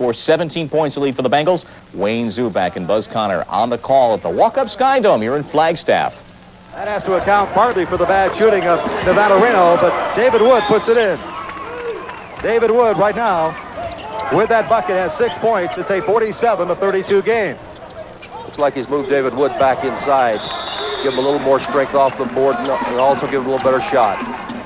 For 17 points to lead for the Bengals. Wayne Zubak and Buzz Connor on the call at the Walk-Up Sky Dome here in Flagstaff. That has to account partly for the bad shooting of Nevada Reno, but David Wood puts it in. David Wood right now with that bucket has 6 points. It's a 47-32 game. Looks like he's moved David Wood back inside. Give him a little more strength off the board and also give him a little better shot.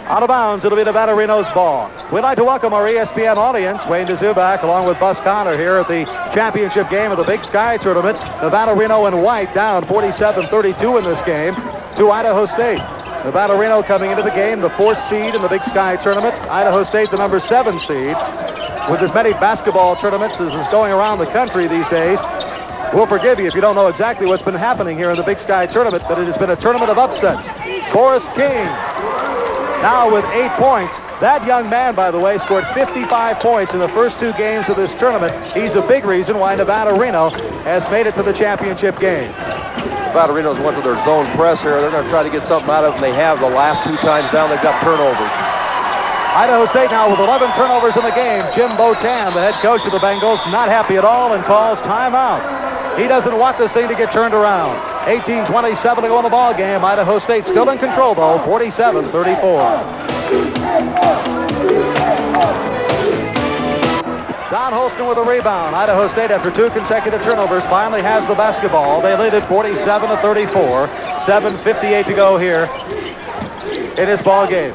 Out of bounds, it'll be Nevada Reno's ball. We'd like to welcome our ESPN audience. Wayne Zubak along with Buzz Connor here at the championship game of the Big Sky Tournament. Nevada Reno in white down 47-32 in this game to Idaho State. Nevada Reno coming into the game, the 4th seed in the Big Sky Tournament. Idaho State, the number 7 seed. With as many basketball tournaments as is going around the country these days, we'll forgive you if you don't know exactly what's been happening here in the Big Sky Tournament, but it has been a tournament of upsets. Boris King now with 8 points. That young man, by the way, scored 55 points in the first 2 games of this tournament. He's a big reason why Nevada Reno has made it to the championship game. Nevada Reno's went to their zone press here. They're going to try to get something out of it, and they have the last 2 times down. They've got turnovers. Idaho State now with 11 turnovers in the game. Jim Botan, the head coach of the Bengals, not happy at all and calls timeout. He doesn't want this thing to get turned around. 18:27 to go in the ball game. Idaho State still in control, though, 47-34. Don Holston with a rebound. Idaho State, after 2 consecutive turnovers, finally has the basketball. They lead it 47-34. 7:58 to go here in this ball game.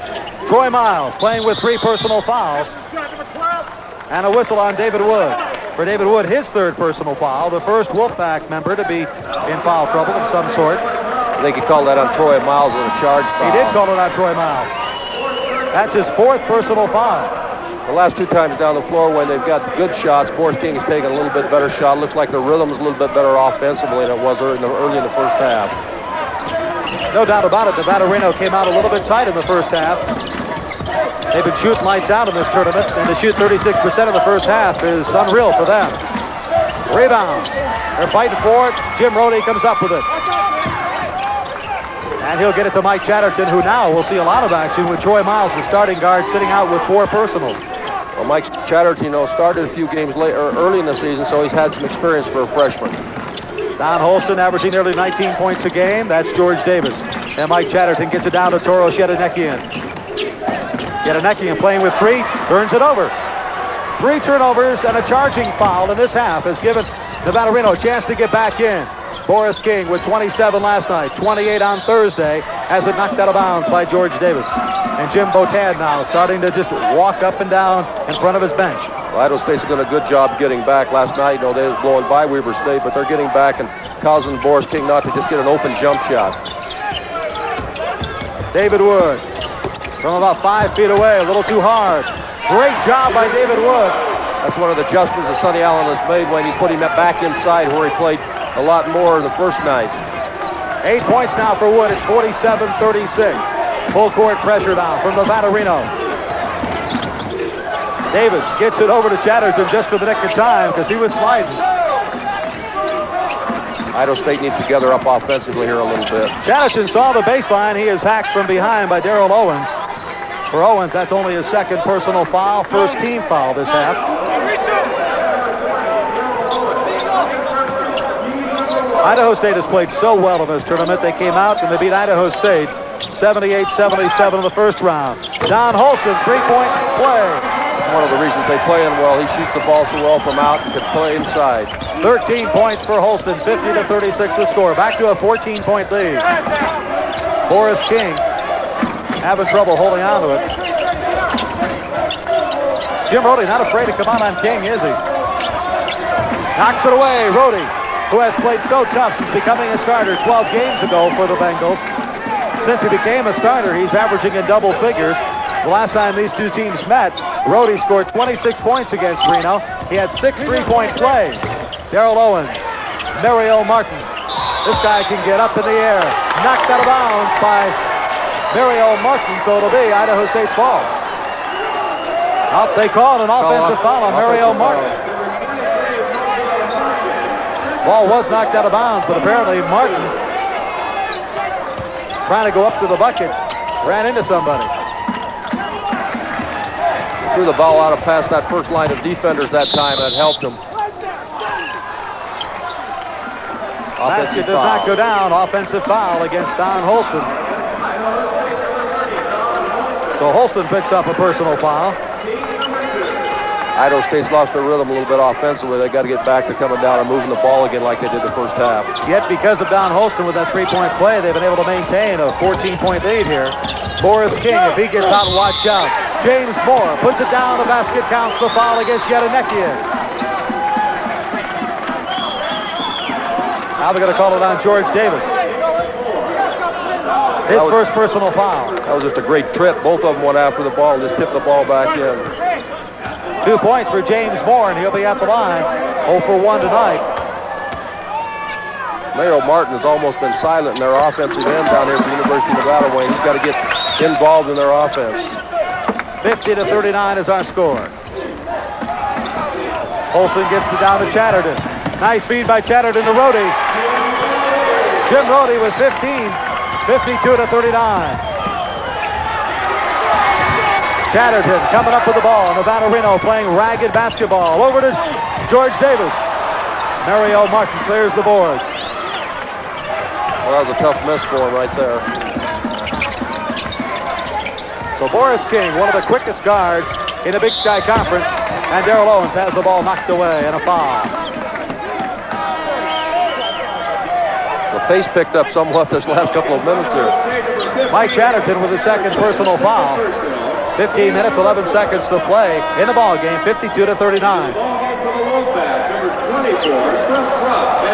Troy Miles playing with 3 personal fouls. And a whistle on David Wood. For David Wood, his 3rd personal foul, the first Wolfpack member to be in foul trouble of some sort. I think he called that on Troy Miles as a charge foul. He did call it on Troy Miles. That's his 4th personal foul. The last 2 times down the floor when they've got good shots, Boris King has taken a little bit better shot. Looks like the rhythm is a little bit better offensively than it was early in the first half. No doubt about it, Nevada Reno came out a little bit tight in the first half. They've been shooting lights out in this tournament, and to shoot 36% in the first half is unreal for them. Rebound. They're fighting for it. Jim Rhode comes up with it. And he'll get it to Mike Chatterton, who now will see a lot of action with Troy Miles, the starting guard, sitting out with 4 personals. Well, Mike Chatterton, started a few games early in the season, so he's had some experience for a freshman. Don Holston averaging nearly 19 points a game. That's George Davis. And Mike Chatterton gets it down to Toro Shedenekian. Shedenekian playing with 3, turns it over. 3 turnovers and a charging foul in this half has given Nevada Reno a chance to get back in. Boris King with 27 last night, 28 on Thursday, has it knocked out of bounds by George Davis. And Jim Botan now starting to just walk up and down in front of his bench. Well, Idaho State's done a good job getting back last night. They was blowing by Weber State, but they're getting back and causing Boris King not to just get an open jump shot. David Wood from about 5 feet away, a little too hard. Great job by David Wood. That's one of the adjustments that Sonny Allen has made when he put him back inside where he played a lot more the first night. 8 points now for Wood. It's 47-36. Full court pressure now from Nevada Reno. Davis gets it over to Chatterton just for the nick of time because he was sliding. Idaho State needs to gather up offensively here a little bit. Chatterton saw the baseline. He is hacked from behind by Darrell Owens. For Owens, that's only his 2nd personal foul, 1st team foul this half. Idaho State has played so well in this tournament. They came out and they beat Idaho State 78-77 in the first round. Don Holston, 3-point play. That's one of the reasons they play him well. He shoots the ball so well from out and can play inside. 13 points for Holston, 50-36 the score. Back to a 14-point lead. Boris King having trouble holding on to it. Jim Rhode not afraid to come on King, is he? Knocks it away. Rhode, who has played so tough since becoming a starter 12 games ago for the Bengals. Since he became a starter, he's averaging in double figures. The last time these 2 teams met, Rhode scored 26 points against Reno. He had 6 3-point plays. Darrell Owens, Mario Martin. This guy can get up in the air. Knocked out of bounds by Mario Martin, so it'll be Idaho State's ball. Up, they called an offensive foul on Mario Martin. Ball was knocked out of bounds, but apparently Martin, trying to go up to the bucket, ran into somebody. threw the ball out of past that first line of defenders that time. That helped him. Basket does not go down. Offensive foul against Don Holston. So Holston picks up a personal foul. Idaho State's lost their rhythm a little bit offensively. They got to get back to coming down and moving the ball again like they did the first half. Yet because of Don Holston with that three-point play, they've been able to maintain a 14-point lead here. Boris King, if he gets out, watch out. James Moore puts it down. The basket counts. The foul against Yadanekian. Now they're going to call it on George Davis. His first personal foul. That was just a great trip. Both of them went after the ball and just tipped the ball back in. 2 points for James Moore, and he'll be at the line. 0 for 1 tonight. Mayo Martin has almost been silent in their offensive end down here at the University of Nevada, Wayne. He's got to get involved in their offense. 50-39 is our score. Holston gets it down to Chatterton. Nice feed by Chatterton to Rhode. Jim Rhode with 15, 52-39. Chatterton coming up with the ball. Nevada Reno playing ragged basketball. Over to George Davis. Mario Martin clears the boards. Well, that was a tough miss for him right there. So Boris King, one of the quickest guards in the Big Sky Conference, and Darrell Owens has the ball knocked away and a foul. The pace picked up somewhat this last couple of minutes here. Mike Chatterton with his second personal foul. 15 minutes, 11 seconds to play in the ball game, 52-39.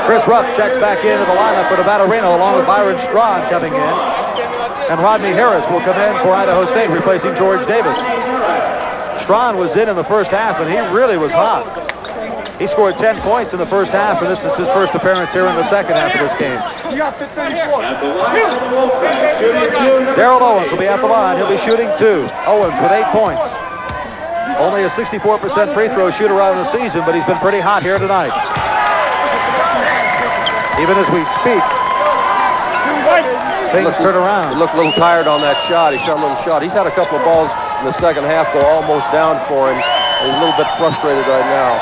Chris Rupp checks back into the lineup for Nevada Reno along with Byron Strawn coming in. And Rodney Harris will come in for Idaho State, replacing George Davis. Strawn was in the first half, and he really was hot. He scored 10 points in the first half, and this is his first appearance here in the second half of this game. Darrell Owens will be at the line. He'll be shooting 2. Owens with 8 points. Only a 64% free throw shooter out of the season, but he's been pretty hot here tonight. Even as we speak, things turn around. He looked a little tired on that shot. He shot a little shot. He's had a couple of balls in the second half go almost down for him. He's a little bit frustrated right now.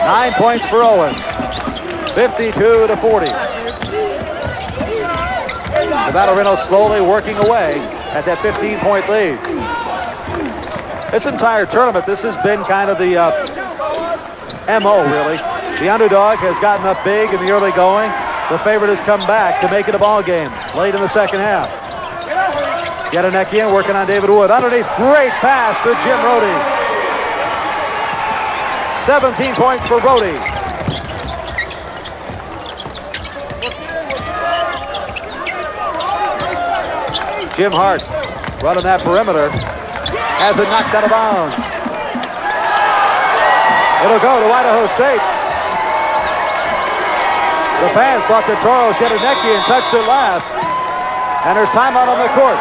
9 points for Owens. 52-40. Nevada Reno slowly working away at that 15-point lead. This entire tournament, this has been kind of the MO, really. The underdog has gotten up big in the early going. The favorite has come back to make it a ball game late in the second half. Yadanekian working on David Wood. Underneath, great pass to Jim Rhode. 17 points for Rhode. Jim Hart running that perimeter. Has been knocked out of bounds. It'll go to Idaho State. The fans thought that Toro Yadanekian touched it last. And there's timeout on the court.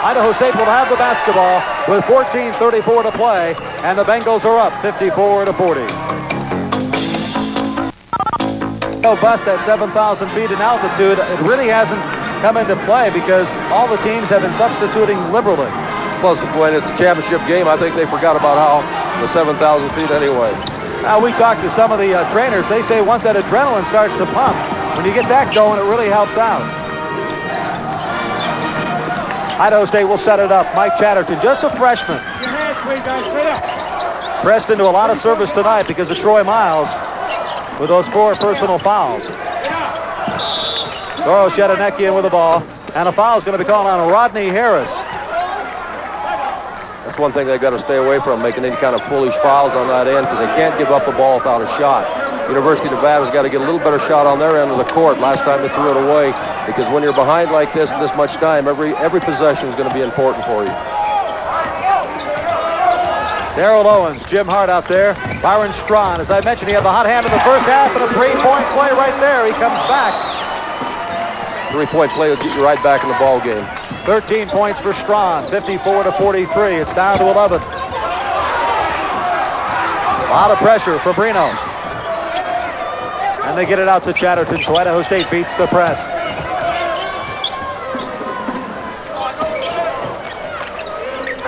Idaho State will have the basketball with 14:34 to play, and the Bengals are up 54-40. No bust at 7,000 feet in altitude. It really hasn't come into play because all the teams have been substituting liberally. Plus, when it's a championship game, I think they forgot about how the 7,000 feet anyway. Now, we talked to some of the trainers. They say once that adrenaline starts to pump, when you get that going, it really helps out. Idaho State will set it up. Mike Chatterton, just a freshman. Pressed into a lot of service tonight because of Troy Miles with those 4 personal fouls. Toro Yadanekian with the ball, and a foul is going to be called on Rodney Harris. That's one thing they've got to stay away from, making any kind of foolish fouls on that end, because they can't give up the ball without a shot. University of Nevada's got to get a little better shot on their end of the court. Last time they threw it away, because when you're behind like this and this much time, every possession is going to be important for you. Darrell Owens, Jim Hart out there. Byron Strawn, as I mentioned, he had the hot hand in the first half and a 3-point play right there. He comes back. 3-point play will get you right back in the ball game. 13 points for Strawn, 54-43. It's down to 11. A lot of pressure for Reno. And they get it out to Chatterton, so Idaho State beats the press.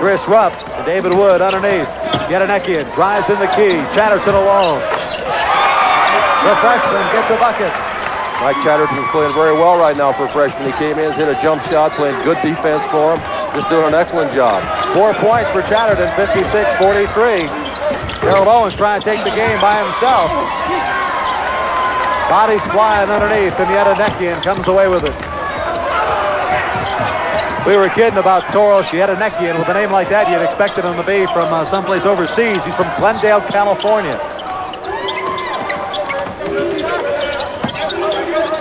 Chris Rupp to David Wood underneath. Yadanekian drives in the key. Chatterton alone. The freshman gets a bucket. Mike Chatterton's playing very well right now for a freshman. He came in, hit a jump shot, playing good defense for him. Just doing an excellent job. 4 points for Chatterton, 56-43. Harold Owens trying to take the game by himself. Bodies flying underneath, and Yadanekian comes away with it. We were kidding about Toros Yadanekian. With a name like that, you'd expected him to be from someplace overseas. He's from Glendale, California.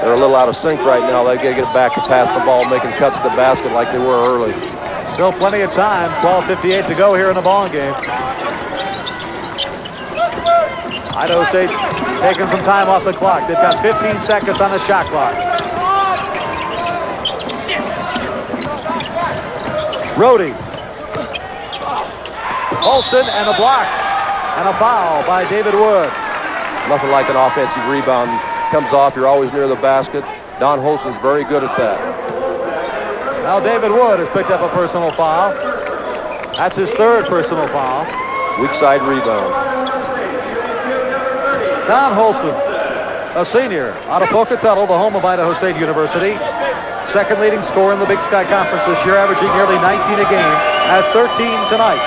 They're a little out of sync right now. They got to get back to pass the ball, making cuts to the basket like they were early. Still plenty of time. 12:58 to go here in the ball game. Idaho State taking some time off the clock. They've got 15 seconds on the shot clock. Rhode. Holston and a block. And a foul by David Wood. Nothing like an offensive rebound. Comes off, you're always near the basket. Don Holston's very good at that. Now David Wood has picked up a personal foul. That's his third personal foul. Weak side rebound. Don Holston, a senior out of Pocatello, the home of Idaho State University. Second leading scorer in the Big Sky Conference this year, averaging nearly 19 a game. Has 13 tonight.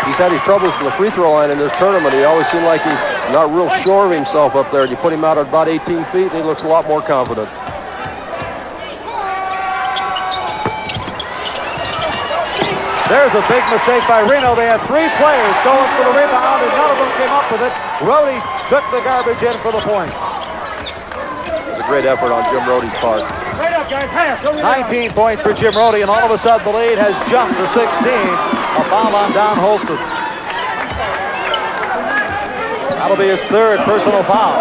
He's had his troubles from the free throw line in this tournament. He always seemed like he's not real sure of himself up there. You put him out at about 18 feet, and he looks a lot more confident. There's a big mistake by Reno. They had 3 players going for the rebound, and none of them came up with it. Rhode took the garbage in for the points. It was a great effort on Jim Rhode's part. 19 points for Jim Rhode, and all of a sudden the lead has jumped to 16. A foul on Don Holston. That'll be his third personal foul.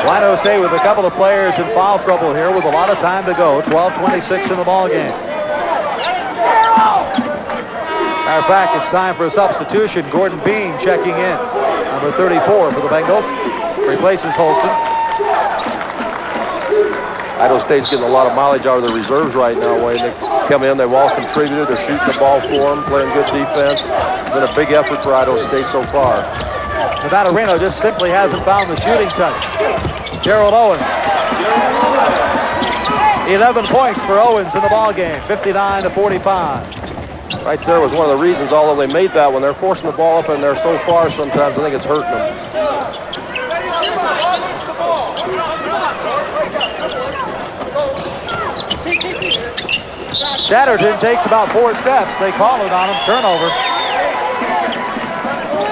So Idaho State with a couple of players in foul trouble here with a lot of time to go. 12:26 in the ball game. Matter of fact, it's time for a substitution. Gordon Bean checking in. Number 34 for the Bengals. Replaces Holston. Idaho State's getting a lot of mileage out of the reserves right now. When they come in, they've all contributed. They're shooting the ball for them, playing good defense. It's been a big effort for Idaho State so far. Nevada Reno just simply hasn't found the shooting touch. Gerald Owens. 11 points for Owens in the ball game, 59-45. Right there was one of the reasons, although they made that one, they're forcing the ball up in there so far sometimes, I think it's hurting them. Chatterton takes about 4 steps. They call it on him, turnover.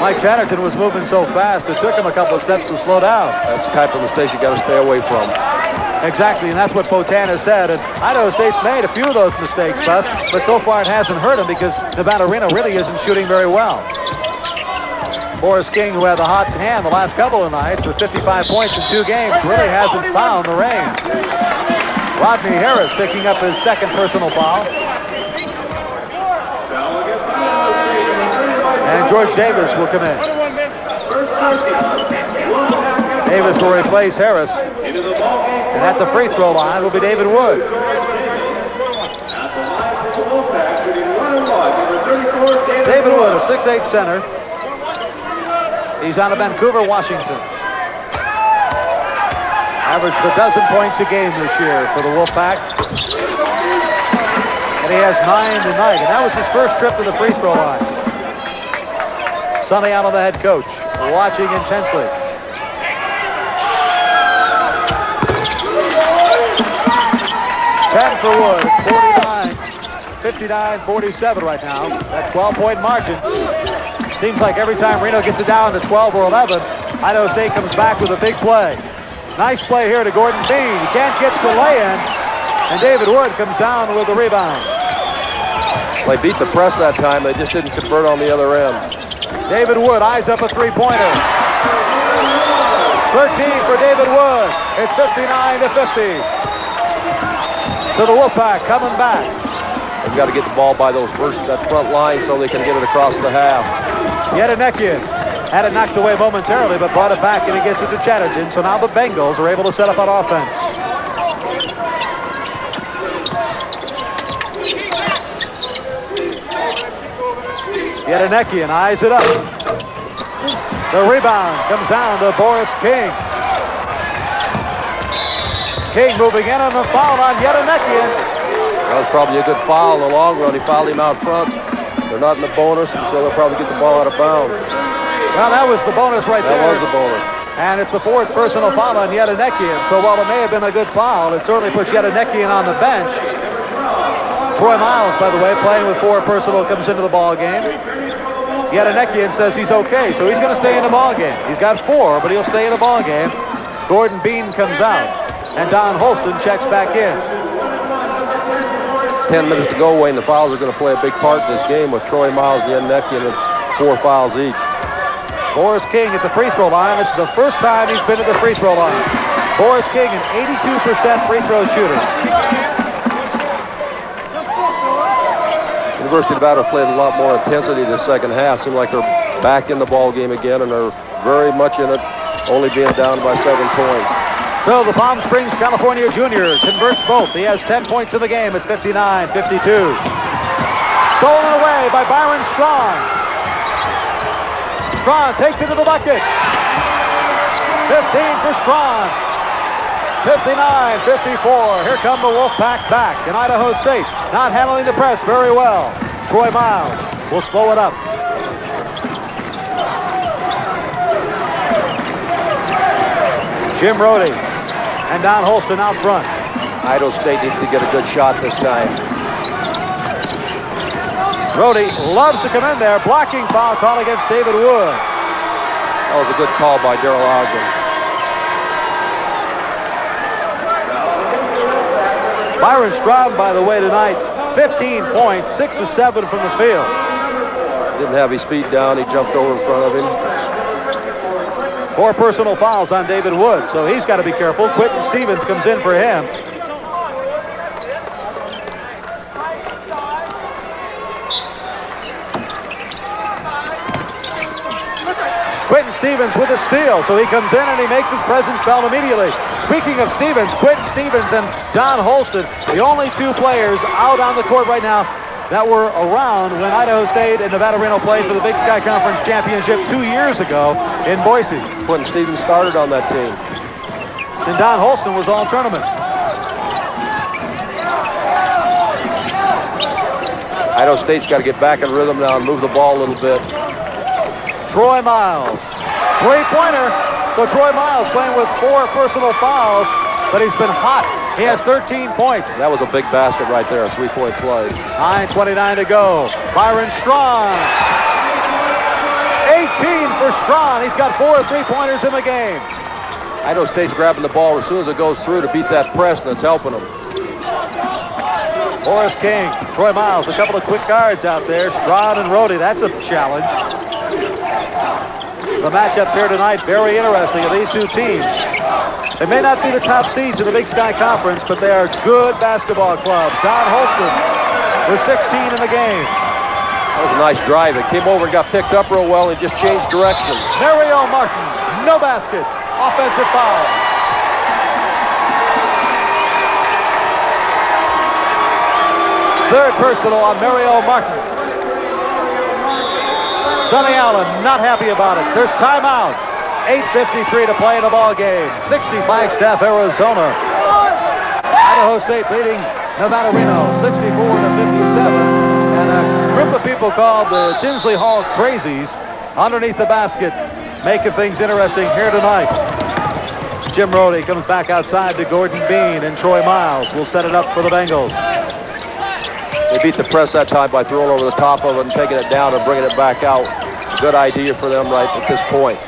Mike Chatterton was moving so fast, it took him a couple of steps to slow down. That's the type of mistake you got to stay away from. Exactly, and that's what Potana said. And Idaho State's made a few of those mistakes, Bus, but so far it hasn't hurt him because Nevada Reno really isn't shooting very well. Boris King, who had the hot hand the last couple of nights with 55 points in 2 games, really hasn't found the range. Rodney Harris picking up his second personal foul. And George Davis will come in. Davis will replace Harris. And at the free throw line will be David Wood. David Wood, a 6'8" center. He's out of Vancouver, Washington. Averaged a dozen points a game this year for the Wolfpack. And he has 9 tonight. And that was his first trip to the free throw line. Sonny Allen, the head coach, watching intensely. Ten for Wood. It's 59-47 right now. That 12-point margin. Seems like every time Reno gets it down to 12 or 11, Idaho State comes back with a big play. Nice play here to Gordon Bean. He can't get the lay-in, and David Wood comes down with the rebound. They beat the press that time. They just didn't convert on the other end. David Wood eyes up a three-pointer. 13 for David Wood. It's 59-50. So the Wolfpack coming back. They've got to get the ball by that front line so they can get it across the half. Yadanekian had it knocked away momentarily, but brought it back, and he gets it to Chatterton. So now the Bengals are able to set up on offense. Yedenekian eyes it up. The rebound comes down to Boris King. King moving in on the foul on Yedenekian. That was probably a good foul in the long run. He fouled him out front. They're not in the bonus, and so they'll probably get the ball out of bounds. Well, that was the bonus right there. That was the bonus. And it's the fourth personal foul on Yedenekian. So while it may have been a good foul, it certainly puts Yedenekian on the bench. Troy Miles, by the way, playing with 4 personal, comes into the ball game. Yedenekian says he's okay, so he's going to stay in the ball game. He's got 4, but he'll stay in the ball game. Gordon Bean comes out, and Don Holston checks back in. 10 minutes to go, Wayne. The fouls are going to play a big part in this game with Troy Miles and Yedenekian with 4 fouls each. Boris King at the free throw line. It's the first time he's been at the free throw line. Boris King, an 82% free throw shooter. University of Nevada played a lot more intensity this second half. Seemed like they're back in the ball game again, and they're very much in it, only being down by 7 points. So the Palm Springs, California junior converts both. He has 10 points in the game. It's 59-52. Stolen away by Byron Strong. Strong takes it to the bucket. 15 for Strong. 59-54. Here come the Wolfpack back. And Idaho State not handling the press very well. Troy Miles will slow it up. Jim Rhode and Don Holston out front. Idaho State needs to get a good shot this time. Rhode loves to come in there. Blocking foul call against David Wood. That was a good call by Darrell Ogden. Byron Strong, by the way, tonight, 15 points, 6 of 7 from the field. Didn't have his feet down. He jumped over in front of him. 4 personal fouls on David Wood, so he's got to be careful. Quentin Stevens comes in for him. Quentin Stevens with a steal, so he comes in and he makes his presence felt immediately. Speaking of Stevens, Quentin Stevens and Don Holston, the only 2 players out on the court right now that were around when Idaho State and Nevada Reno played for the Big Sky Conference Championship 2 years ago in Boise. Quentin Stevens started on that team. And Don Holston was all tournament. Idaho State's got to get back in rhythm now and move the ball a little bit. Troy Miles, 3-pointer. So Troy Miles playing with 4 personal fouls, but he's been hot. He has 13 points. That was a big basket right there, a 3-point play. 9:29 to go. Byron Strong. 18 for Strong. He's got 4 3-pointers in the game. Idaho State's grabbing the ball as soon as it goes through to beat that press, and it's helping them. Boris King, Troy Miles, a couple of quick guards out there. Stroud and Rhode, that's a challenge. The matchups here tonight, very interesting of these 2 teams. They may not be the top seeds in the Big Sky Conference, but they are good basketball clubs. Don Holston with 16 in the game. That was a nice drive. It came over and got picked up real well and just changed direction. Mario Martin, no basket. Offensive foul. Third personal on Mario Martin. Sonny Allen not happy about it. There's timeout. 8:53 to play in the ball game. 60 Flagstaff, Arizona. Idaho State leading Nevada Reno 64-57. And a group of people called the Tinsley Hall Crazies underneath the basket, making things interesting here tonight. Jim Rhode comes back outside to Gordon Bean, and Troy Miles will set it up for the Bengals. They beat the press that time by throwing over the top of it and taking it down and bringing it back out. Good idea for them right at this point.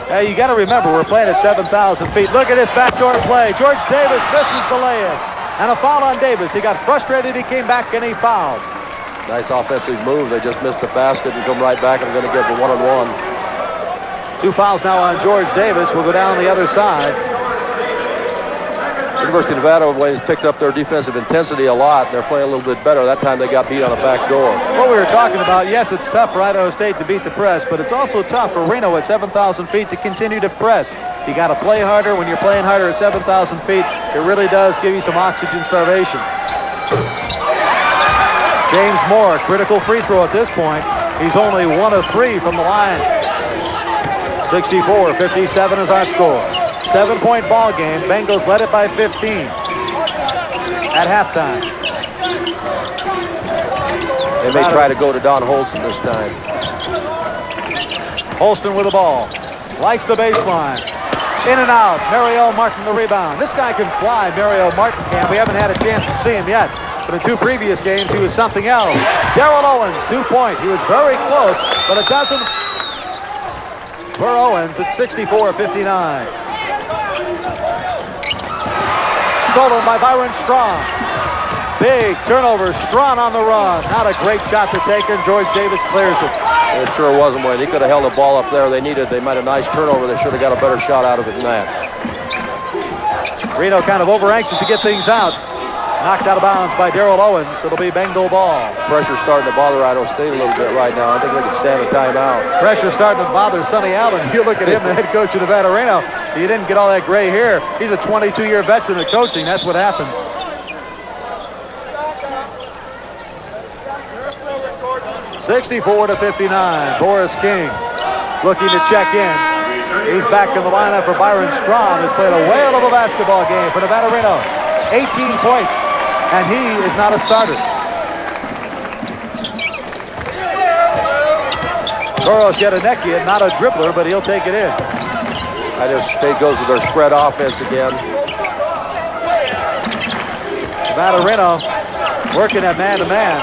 Hey, you got to remember, we're playing at 7,000 feet. Look at this backdoor play. George Davis misses the lay-in. And a foul on Davis. He got frustrated. He came back and he fouled. Nice offensive move. They just missed the basket and come right back and going to get the 1-on-1. 2 fouls now on George Davis. We'll go down the other side. University of Nevada has picked up their defensive intensity a lot. They're playing a little bit better. That time they got beat on the back door. What we were talking about, yes, it's tough for Idaho State to beat the press, but it's also tough for Reno at 7,000 feet to continue to press. You got to play harder. When you're playing harder at 7,000 feet, it really does give you some oxygen starvation. James Moore, critical free throw at this point. He's only 1 of 3 from the line. 64-57 is our score. 7-point ball game. Bengals led it by 15 at halftime. They may try to go to Don Holston this time. Holston with the ball. Likes the baseline. In and out. Mario Martin the rebound. This guy can fly, Mario Martin can. We haven't had a chance to see him yet. But in 2 previous games, he was something else. Darrell Owens, 2-point. He was very close, but it doesn't. For Owens, it's 64-59. Stolen by Byron Strong. Big turnover. Strawn on the run. Not a great shot to take, and George Davis clears it. It sure wasn't, Wayne. He could have held the ball up there. They made a nice turnover. They should have got a better shot out of it than that. Reno kind of over anxious to get things out. Knocked out of bounds by Darrell Owens. It'll be Bengal ball. Pressure's starting to bother Idaho State a little bit right now. I think they can stand a timeout. Pressure starting to bother Sonny Allen. You look at him, the head coach of Nevada Reno. He didn't get all that gray hair. He's a 22-year veteran of coaching. That's what happens. (64-59). Boris King looking to check in. He's back in the lineup for Byron Strawn, who's played a whale of a basketball game for Nevada Reno. 18 points, and he is not a starter. Toros Yedenecki, not a dribbler, but he'll take it in. Idaho State goes with their spread offense again. Nevada Reno working at man-to-man.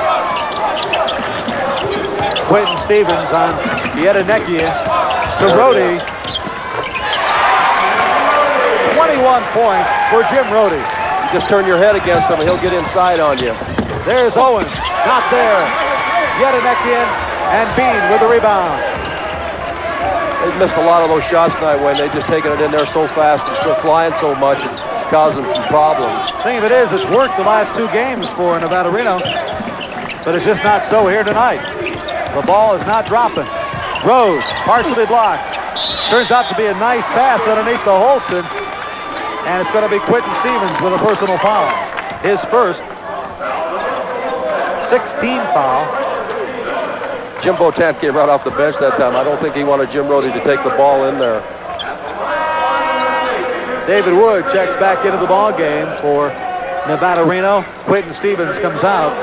Quentin Stevens on Yedenecki to Rhode. 21 points for Jim Rhode. You just turn your head against him and he'll get inside on you. There's Owens, not there. Yedenecki and Bean with the rebound. They've missed a lot of those shots tonight, Wayne. They've just taken it in there so fast and so flying so much, it's causing some problems. The thing of it is, it's worked the last 2 games for Nevada Reno, but it's just not so here tonight. The ball is not dropping. Rose, partially blocked. Turns out to be a nice pass underneath the Holston. And it's going to be Quentin Stevens with a personal foul. His first 16 foul. Jim Botant came right off the bench that time. I don't think he wanted Jim Rhode to take the ball in there. David Wood checks back into the ball game for Nevada Reno. Quentin Stevens comes out.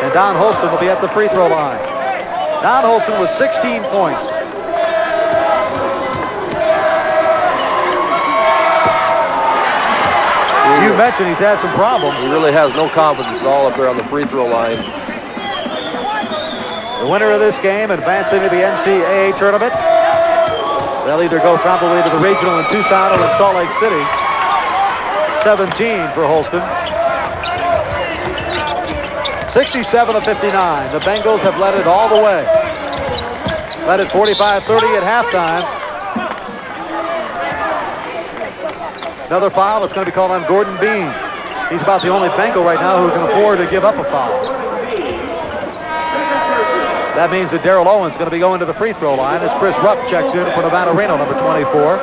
And Don Holston will be at the free throw line. Don Holston with 16 points. You mentioned he's had some problems. He really has no confidence at all up there on the free throw line. The winner of this game advancing to the NCAA tournament. They'll either go probably to the regional in Tucson or in Salt Lake City. 17 for Holston. 67-59. The Bengals have led it all the way. Led it 45-30 at halftime. Another foul that's going to be called on Gordon Bean. He's about the only Bengal right now who can afford to give up a foul. That means that Darrell Owens is going to be going to the free throw line as Chris Rupp checks in for Nevada Reno, number 24.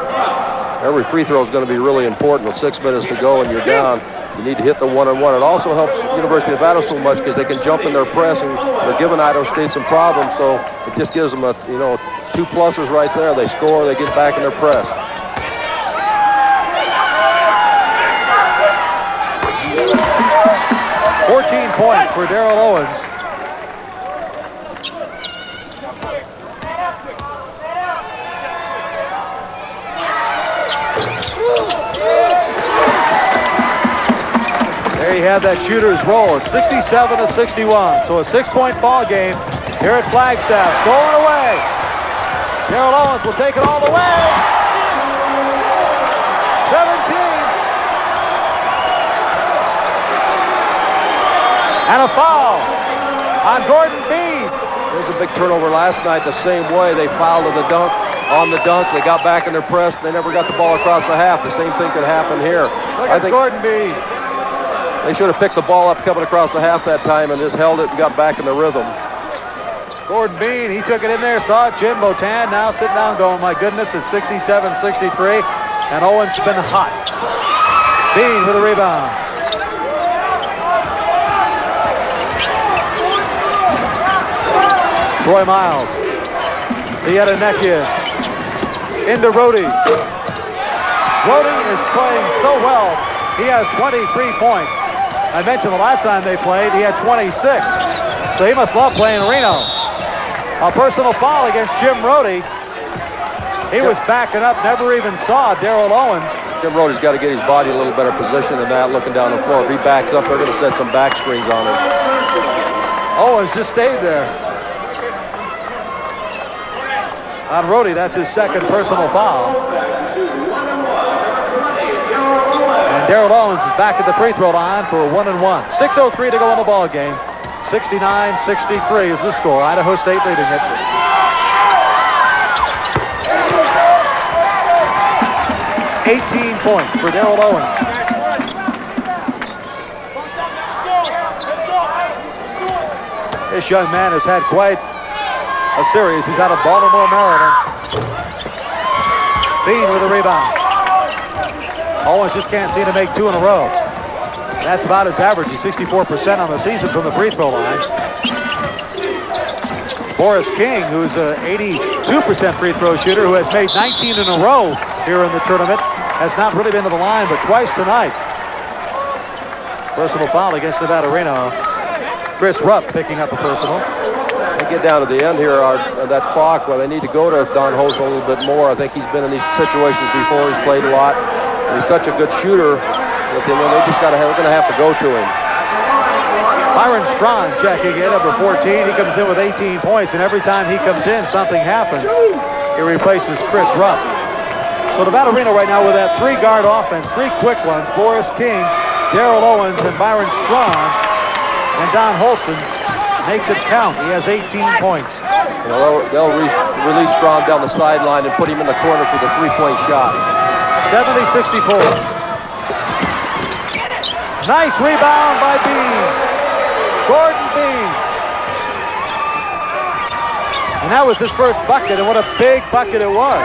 Every free throw is going to be really important. With 6 minutes to go and you're down, you need to hit the one-on-one. It also helps University of Nevada so much because they can jump in their press, and they're giving Idaho State some problems. So it just gives them 2 pluses right there. They score, they get back in their press. 14 points for Darrell Owens. There you have that shooter's roll. It's 67-61. So a 6-point ball game here at Flagstaff. Going away. Darrell Owens will take it all the way. 17. And a foul on Gordon Bean. There's a big turnover last night the same way. They fouled on the dunk. They got back in their press. They never got the ball across the half. The same thing could happen here. Look at Gordon Bean. They should have picked the ball up coming across the half that time and just held it and got back in the rhythm. Gordon Bean, he took it in there, saw it. Jim Botan now sitting down going, my goodness, it's 67-63. And Owens been hot. Bean with a rebound. Troy Miles to Yedenekian. Into Rhode. Rhode is playing so well. He has 23 points. I mentioned the last time they played, he had 26. So he must love playing Reno. A personal foul against Jim Rhode. He was backing up, never even saw Daryl Owens. Jim Rhode's got to get his body in a little better position than that, looking down the floor. If he backs up, they're going to set some back screens on him. Owens just stayed there. On Rhode, that's his second personal foul. And Daryl Owens is back at the free throw line for 1-1. 6:03 to go in the ball game. 69-63 is the score. Idaho State leading it. 18 points for Daryl Owens. This young man has had quite a series. He's out of Baltimore, Maryland. Bean with a rebound. Owens just can't seem to make two in a row. That's about his average. He's 64% on the season from the free throw line. Boris King, who's an 82% free throw shooter, who has made 19 in a row here in the tournament, has not really been to the line, but twice tonight. Personal foul against Nevada Reno. Chris Rupp picking up a personal. They get down to the end here on that clock. Well, they need to go to Don Holzman a little bit more. I think he's been in these situations before. He's played a lot. And he's such a good shooter with him, and they're going to have to go to him. Byron Strawn checking in, number 14. He comes in with 18 points, and every time he comes in, something happens. He replaces Chris Rupp. So Nevada Reno right now with that three-guard offense, three quick ones. Boris King, Daryl Owens, and Byron Strawn. And Don Holston makes it count. He has 18 points. You know, they'll release Strawn down the sideline and put him in the corner for the three-point shot. 70-64. Nice rebound by Bean. Gordon Bean. And that was his first bucket, and what a big bucket it was.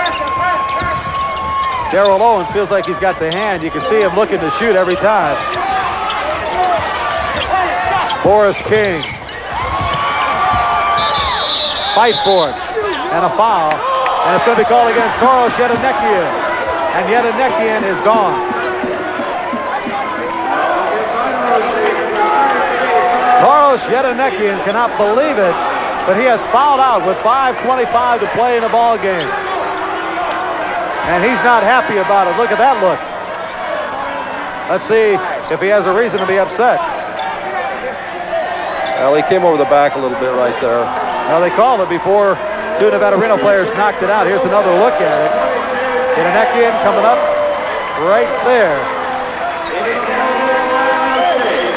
Daryl Owens feels like he's got the hand. You can see him looking to shoot every time. Boris King. Fight for it. And a foul. And it's going to be called against Toros Yedenekian. And Yedenekian is gone. Toros Yedenekian cannot believe it, but he has fouled out with 5:25 to play in the ball game. And he's not happy about it. Look at that look. Let's see if he has a reason to be upset. Well, he came over the back a little bit right there. Now they called it before two Nevada Reno players knocked it out. Here's another look at it. Yedenekian coming up right there.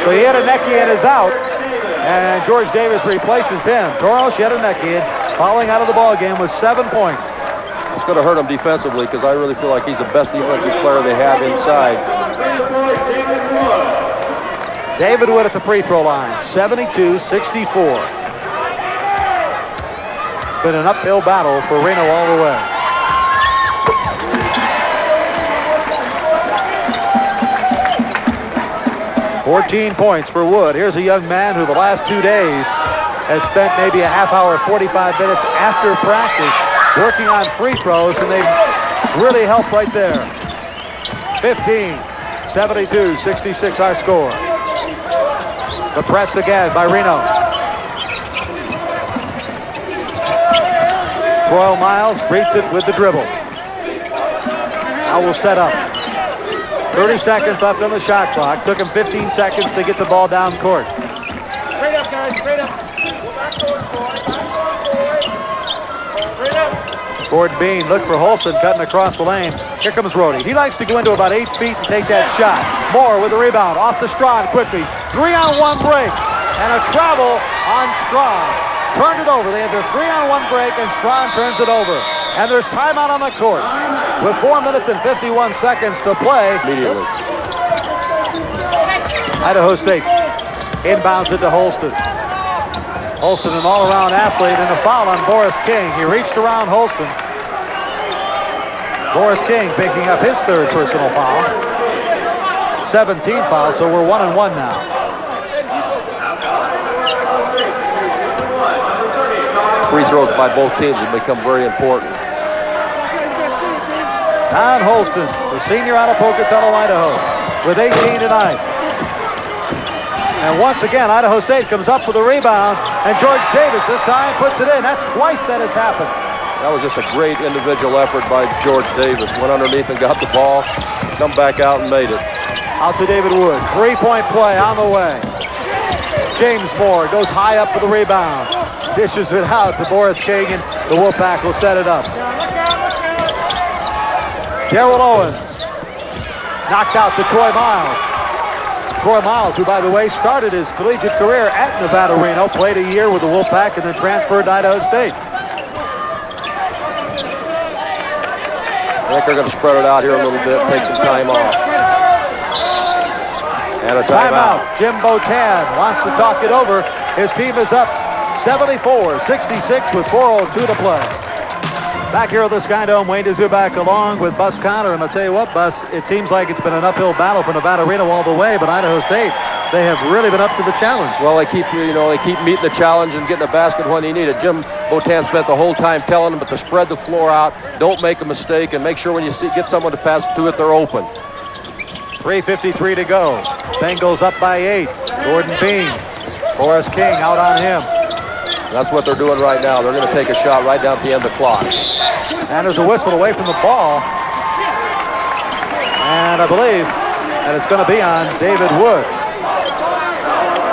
So Yedenekian is out, and George Davis replaces him. Toros Yedenekian falling out of the ball game with 7 points. It's going to hurt him defensively because I really feel like he's the best defensive player they have inside. David Wood at the free throw line, 72-64. It's been an uphill battle for Reno all the way. $14 points for Wood. Here's a young man who the last 2 days has spent maybe a half hour, 45 minutes after practice working on free throws, and they really helped right there. 15, 72-66 our score. The press again by Reno. Troy Miles greets it with the dribble. Now we'll set up. 30 seconds left on the shot clock. Took him 15 seconds to get the ball down court. Straight up, guys, straight up. Go back forward, straight up. Gordon Bean looked for Holston cutting across the lane. Here comes Rhode. He likes to go into about 8 feet and take that shot. Moore with the rebound. Off to Strawn quickly. 3-on-1 break. And a travel on Strawn. Turned it over. They had their 3-on-1 break, and Strawn turns it over. And there's timeout on the court with 4 minutes and 51 seconds to play. Immediately. Idaho State inbounds it to Holston. Holston, an all-around athlete, and a foul on Boris King. He reached around Holston. Boris King picking up his third personal foul. 17 fouls, so we're 1-1 now. 3 throws by both teams have become very important. Don Holston, the senior out of Pocatello, Idaho, with 18 tonight. And once again, Idaho State comes up with a rebound, and George Davis this time puts it in. That's twice that has happened. That was just a great individual effort by George Davis. Went underneath and got the ball, come back out and made it. Out to David Wood. Three-point play on the way. James Moore goes high up for the rebound. Dishes it out to Boris King, and the Wolfpack will set it up. Darrell Owens knocked out to Troy Miles. Troy Miles, who, by the way, started his collegiate career at Nevada Reno, played a year with the Wolfpack, and then transferred to Idaho State. I think they're going to spread it out here a little bit, take some time off. And a timeout. Jim Botan wants to talk it over. His team is up 74-66 with 4:02 to play. Back here at the Sky Dome, Wayne DeZuback along with Bus Connor. And I'll tell you what, Bus, it seems like it's been an uphill battle for Nevada Reno all the way, but Idaho State, they have really been up to the challenge. Well, they keep meeting the challenge and getting a basket when they need it. Jim Botan spent the whole time telling them to spread the floor out, don't make a mistake, and make sure when you get someone to pass to it, they're open. 3:53 to go. Bengals up by 8. Gordon Bean. Forrest King out on him. That's what they're doing right now. They're going to take a shot right down at the end of the clock. And there's a whistle away from the ball. And I believe that it's going to be on David Wood.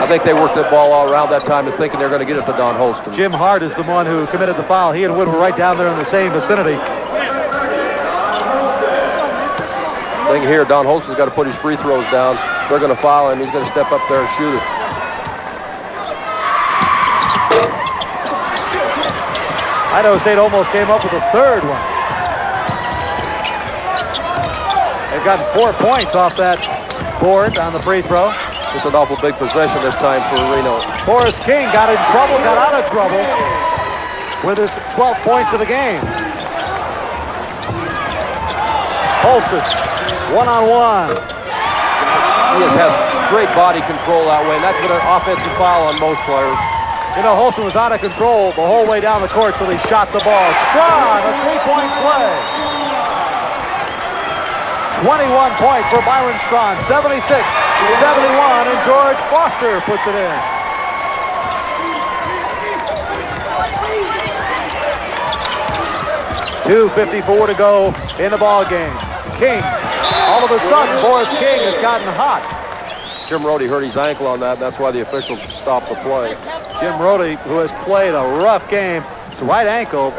I think they worked the ball all around that time and thinking they're going to get it to Don Holston. Jim Hart is the one who committed the foul. He and Wood were right down there in the same vicinity. Thing here, Don Holston's got to put his free throws down. They're going to foul him. He's going to step up there and shoot it. Idaho State almost came up with a third one. They've gotten 4 points off that board on the free throw. It's an awful big possession this time for Reno. Forrest King got in trouble, got out of trouble with his 12th points of the game. Holston, one-on-one. He just has great body control that way, and that's been an offensive foul on most players. You know, Holston was out of control the whole way down the court till he shot the ball. Strawn, a three-point play. 21 points for Byron Strawn, 76-71, and George Foster puts it in. .254 to go in the ball game. King, all of a sudden, Boris King has gotten hot. Jim Rhode hurt his ankle on that, and that's why the officials stopped the play. Jim Rhode, who has played a rough game, his right ankle.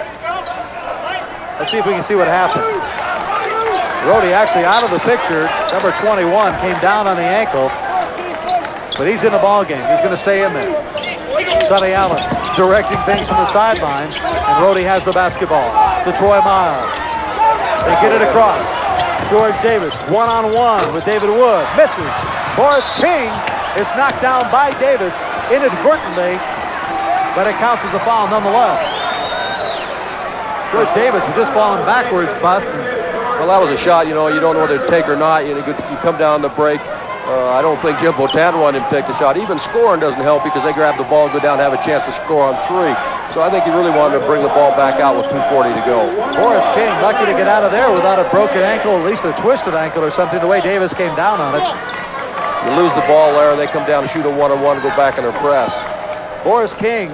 Let's see if we can see what happened. Rhode actually out of the picture. Number 21 came down on the ankle, but he's in the ball game. He's going to stay in there. Sonny Allen directing things from the sidelines, and Rhode has the basketball to Troy Miles. They get it across. George Davis, one-on-one with David Wood, misses. Boris King is knocked down by Davis inadvertently, but it counts as a foul nonetheless. George Davis was just falling backwards, Bus. Well, that was a shot, you know, you don't know whether to take or not. You come down the break. I don't think Jim Botan wanted him to take the shot. Even scoring doesn't help because they grab the ball and go down and have a chance to score on 3. So I think he really wanted to bring the ball back out with 2:40 to go. Boris King lucky to get out of there without a broken ankle, at least a twisted ankle or something, the way Davis came down on it. You lose the ball there, and they come down to shoot a one-on-one and go back in their press. Boris King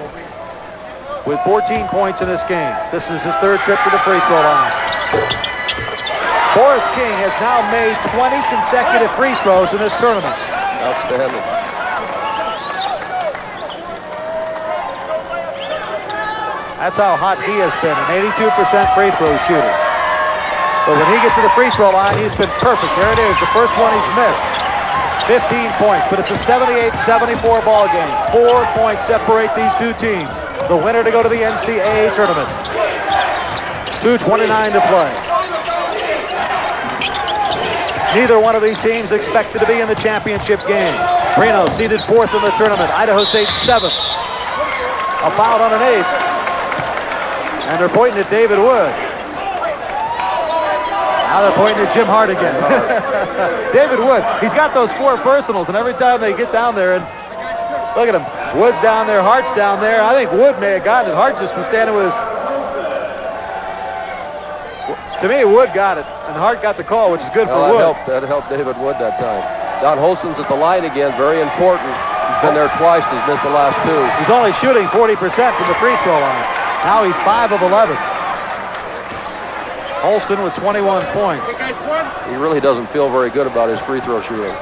with 14 points in this game. This is his 3rd trip to the free throw line. Boris King has now made 20 consecutive free throws in this tournament. Outstanding. That's how hot he has been, an 82% free throw shooter. But when he gets to the free throw line, he's been perfect. There it is, the first one he's missed. 15 points, but it's a 78-74 ball game. 4 points separate these two teams. The winner to go to the NCAA tournament. 2:29 to play. Neither one of these teams expected to be in the championship game. Reno seeded 4th in the tournament. Idaho State 7th. A foul on an 8th. And they're pointing at David Wood. Now they're pointing at Jim Hart again. David Wood, he's got those 4 personals, and every time they get down there, and look at him, Wood's down there, Hart's down there. I think Wood may have gotten it. Hart just was standing with his... To me, Wood got it, and Hart got the call, which is good for Wood. That helped David Wood that time. Don Holston's at the line again, very important. He's been there twice, and he's missed the last two. He's only shooting 40% from the free throw line. Now he's 5 of 11. Holston with 21 points. He really doesn't feel very good about his free throw shooting.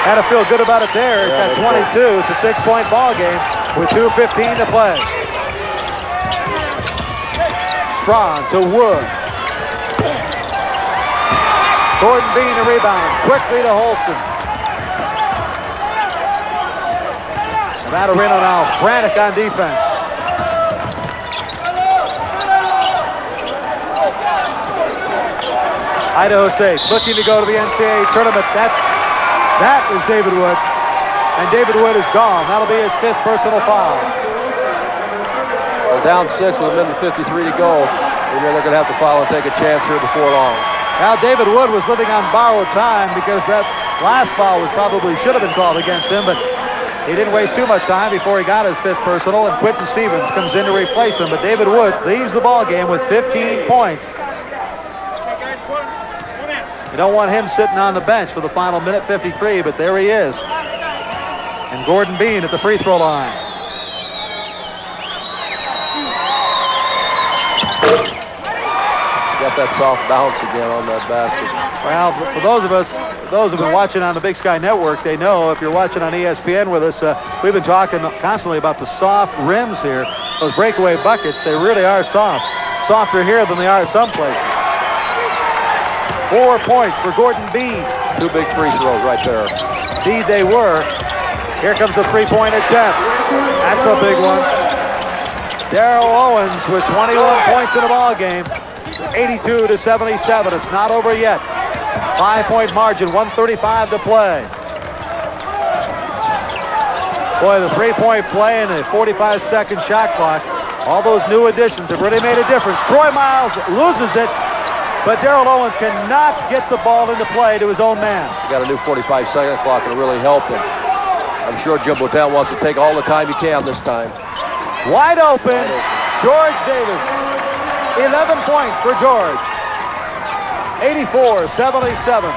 Had to feel good about it there. He's got 22. It's a 6-point ball game with 2:15 to play. Strong to Wood. Gordon Bean to rebound. Quickly to Holston. Nevada Reno now frantic on defense. Idaho State looking to go to the NCAA tournament. That is David Wood. And David Wood is gone. That'll be his 5th personal foul. They're down 6 with a minute 53 to go. They're going to have to foul and take a chance here before long. Now David Wood was living on borrowed time because that last foul should have been called against him, but he didn't waste too much time before he got his 5th personal, and Quentin Stevens comes in to replace him. But David Wood leaves the ball game with 15 points. You don't want him sitting on the bench for the final minute 53, but there he is. And Gordon Bean at the free throw line. Got that soft bounce again on that basket. Well, for those of us, those who've been watching on the Big Sky Network, they know, if you're watching on ESPN with us, we've been talking constantly about the soft rims here. Those breakaway buckets, they really are soft. Softer here than they are at some places. 4 points for Gordon Bean. 2 big free throws right there. Indeed they were. Here comes a 3-point attempt. That's a big one. Darrell Owens with 21 points in the ball game. 82-77. It's not over yet. 5-point margin, 1:35 to play. Boy, the 3-point play and the 45-second shot clock, all those new additions have really made a difference. Troy Miles loses it, but Darrell Owens cannot get the ball into play to his own man. He got a new 45-second clock and it really helped him. I'm sure Jim Botel wants to take all the time he can this time. Wide open, George Davis. 11 points for George. 84-77.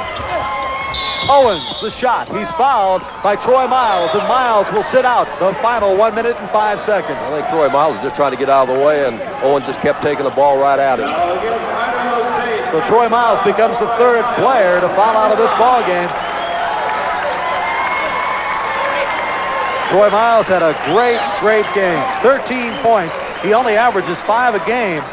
Owens, the shot. He's fouled by Troy Miles, and Miles will sit out the final 1 minute and 5 seconds. I think Troy Miles was just trying to get out of the way, and Owens just kept taking the ball right at him. So Troy Miles becomes the 3rd player to foul out of this ball game. Troy Miles had a great game. 13 points. He only averages 5 a game.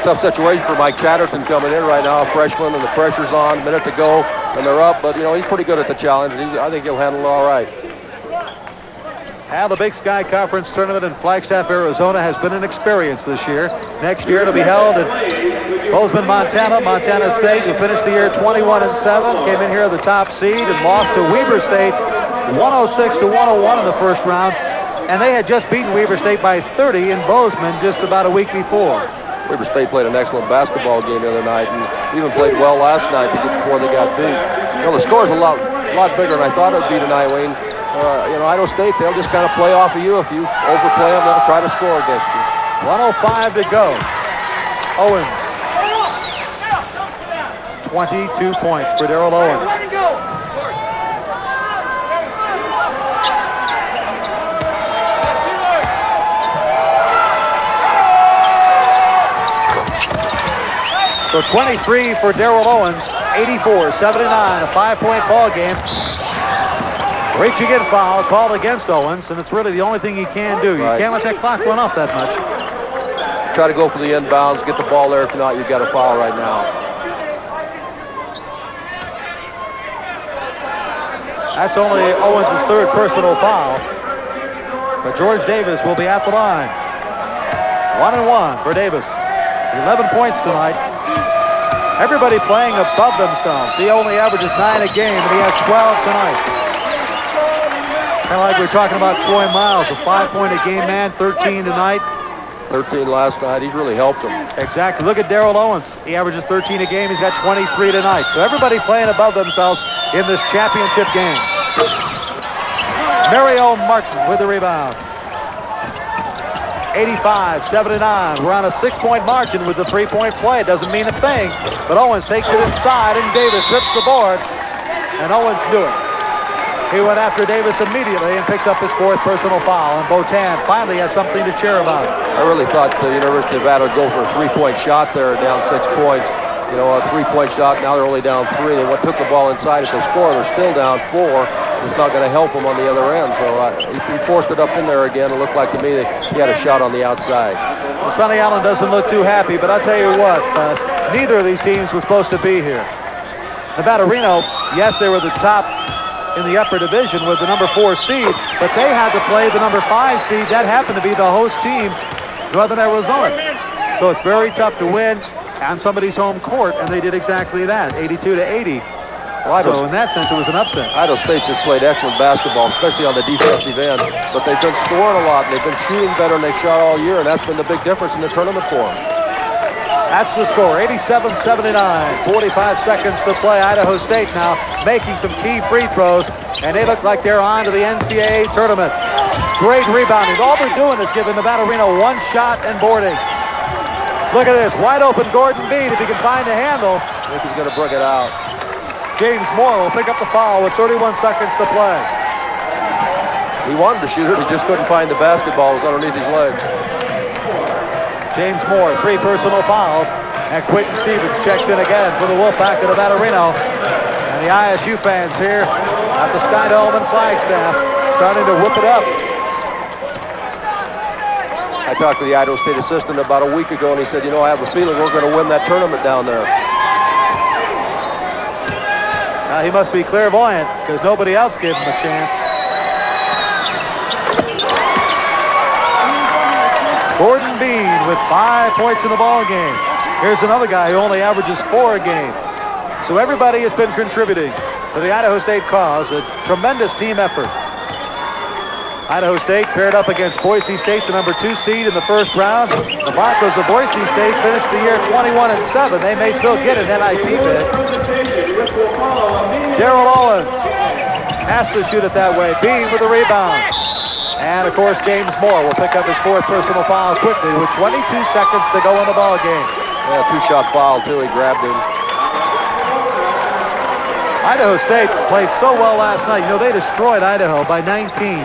Tough situation for Mike Chatterton coming in right now, a freshman, and the pressure's on, a minute to go, and they're up, but, he's pretty good at the challenge, and I think he'll handle it all right. Now the Big Sky Conference Tournament in Flagstaff, Arizona has been an experience this year. Next year it'll be held in Bozeman, Montana. Montana State, who finished the year 21-7, came in here the top seed and lost to Weber State 106-101 in the first round. And they had just beaten Weber State by 30 in Bozeman just about a week before. Weber State played an excellent basketball game the other night, and even played well last night before they got beat. The score's a lot bigger than I thought it would be tonight, Wayne. Idaho State, they'll just kind of play off of you. If you overplay them, they'll try to score against you. 1:05 to go. Owens. 22 points for Darrell Owens. So 23 for Darrell Owens, 84-79, a 5-point ball game. Reaching in foul called against Owens, and it's really the only thing he can do. You can't let that clock run off that much. Try to go for the inbounds, get the ball there. If not, you've got a foul right now. That's only Owens' 3rd personal foul. But George Davis will be at the line. 1-1 for Davis. 11 points tonight. Everybody playing above themselves. He only averages 9 a game, and he has 12 tonight. Kind of like we were talking about Troy Miles, a 5-point-a-game man, 13 tonight. 13 last night. He's really helped them. Exactly. Look at Darrell Owens. He averages 13 a game. He's got 23 tonight. So everybody playing above themselves in this championship game. Mario Martin with the rebound. 85-79. We're on a 6-point margin with the 3-point play. It doesn't mean a thing, but Owens takes it inside, and Davis rips the board, and Owens knew it. He went after Davis immediately and picks up his 4th personal foul, and Botan finally has something to cheer about. I really thought the University of Nevada would go for a 3-point shot there, down 6 points. You know, a 3-point shot, now they're only down 3. They took the ball inside. If they score, they're still down 4. It's not going to help him on the other end. So he forced it up in there again. It looked like to me that he had a shot on the outside. Well, Sonny Allen doesn't look too happy, but I'll tell you what, neither of these teams was supposed to be here. Nevada Reno, yes, they were the top in the upper division with the number 4 seed, but they had to play the number 5 seed. That happened to be the host team, Northern Arizona. So it's very tough to win on somebody's home court, and they did exactly that, 82-80. Well, so in that sense, it was an upset. Idaho State just played excellent basketball, especially on the defensive end. But they've been scoring a lot, and they've been shooting better than they shot all year, and that's been the big difference in the tournament for them. That's the score, 87-79. 45 seconds to play. Idaho State now making some key free throws, and they look like they're on to the NCAA tournament. Great rebounding. All they're doing is giving Nevada Reno 1 shot and boarding. Look at this, wide open Gordon Bean if he can find a handle. I think he's going to bring it out. James Moore will pick up the foul with 31 seconds to play. He wanted to shoot it, he just couldn't find the basketball. It was underneath his legs. James Moore, 3 personal fouls, and Quentin Stevens checks in again for the Wolfpack of Nevada Reno. And the ISU fans here at the Sky Dome and Flagstaff starting to whip it up. I talked to the Idaho State assistant about a week ago, and he said, you know, I have a feeling we're going to win that tournament down there. He must be clairvoyant because nobody else gave him a chance. Gordon Bean with 5 points in the ball game. Here's another guy who only averages 4 a game. So everybody has been contributing to the Idaho State cause. A tremendous team effort. Idaho State paired up against Boise State, the number 2 seed in the first round. The Broncos of Boise State finished the year 21-7. They may still get an NIT bid. Darrell Owens has to shoot it that way. Bean with the rebound. And, of course, James Moore will pick up his 4th personal foul quickly with 22 seconds to go in the ball game. Yeah, 2-shot foul, too. He grabbed him. Idaho State played so well last night. You know, they destroyed Idaho by 19.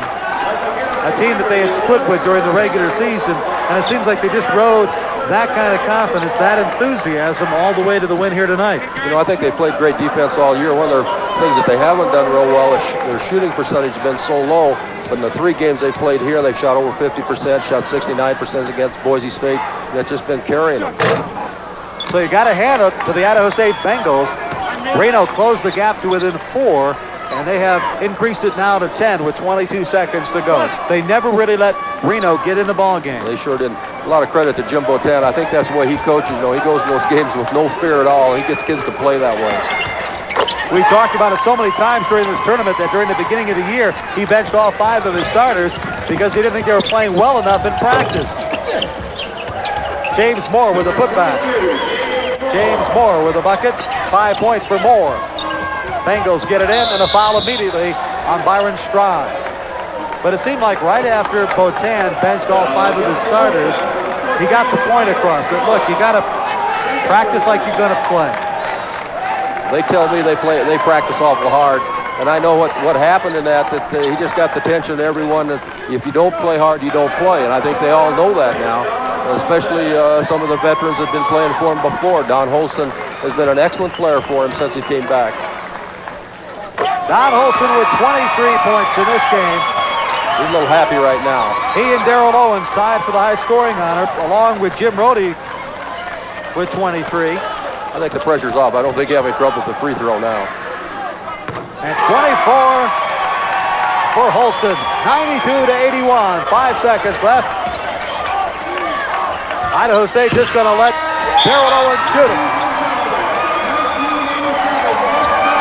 A team that they had split with during the regular season. And it seems like they just rode that kind of confidence, that enthusiasm all the way to the win here tonight. You know, I think they played great defense all year. One of their things that they haven't done real well is their shooting percentage has been so low. But in the 3 games they played here, they've shot over 50%, shot 69% against Boise State. That's just been carrying them. So you got to hand it to the Idaho State Bengals. Reno closed the gap to within 4, and they have increased it now to 10 with 22 seconds to go. They never really let Reno get in the ball game. They sure didn't. A lot of credit to Jim Botan. I think that's the way he coaches. You know, he goes to those games with no fear at all. He gets kids to play that way. We talked about it so many times during this tournament that during the beginning of the year, he benched all 5 of his starters because he didn't think they were playing well enough in practice. James Moore with a putback. James Moore with a bucket. 5 points for Moore. Bengals get it in, and a foul immediately on Byron Stride. But it seemed like right after Botan benched all 5 of his starters, he got the point across that, look, you got to practice like you're going to play. They tell me they practice awful hard. And I know what happened in that he just got the tension of everyone that if you don't play hard, you don't play. And I think they all know that now, especially some of the veterans that have been playing for him before. Don Holston has been an excellent player for him since he came back. Don Holston with 23 points in this game. He's a little happy right now. He and Darrell Owens tied for the high scoring honor, along with Jim Rhode with 23. I think the pressure's off. I don't think you have any trouble with the free throw now. And 24 for Holston. 92-81. 5 seconds left. Idaho State just going to let Darrell Owens shoot it.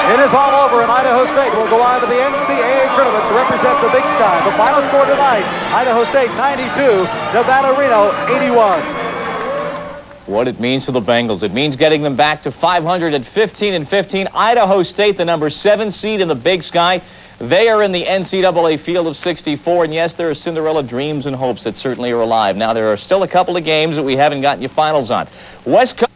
It is all over, and Idaho State will go on to the NCAA tournament to represent the Big Sky. The final score tonight, Idaho State 92, Nevada Reno 81. What it means to the Bengals. It means getting them back to 500 at 15-15. Idaho State, the number 7 seed in the Big Sky. They are in the NCAA field of 64, and yes, there are Cinderella dreams and hopes that certainly are alive. Now, there are still a couple of games that we haven't gotten you finals on. West Coast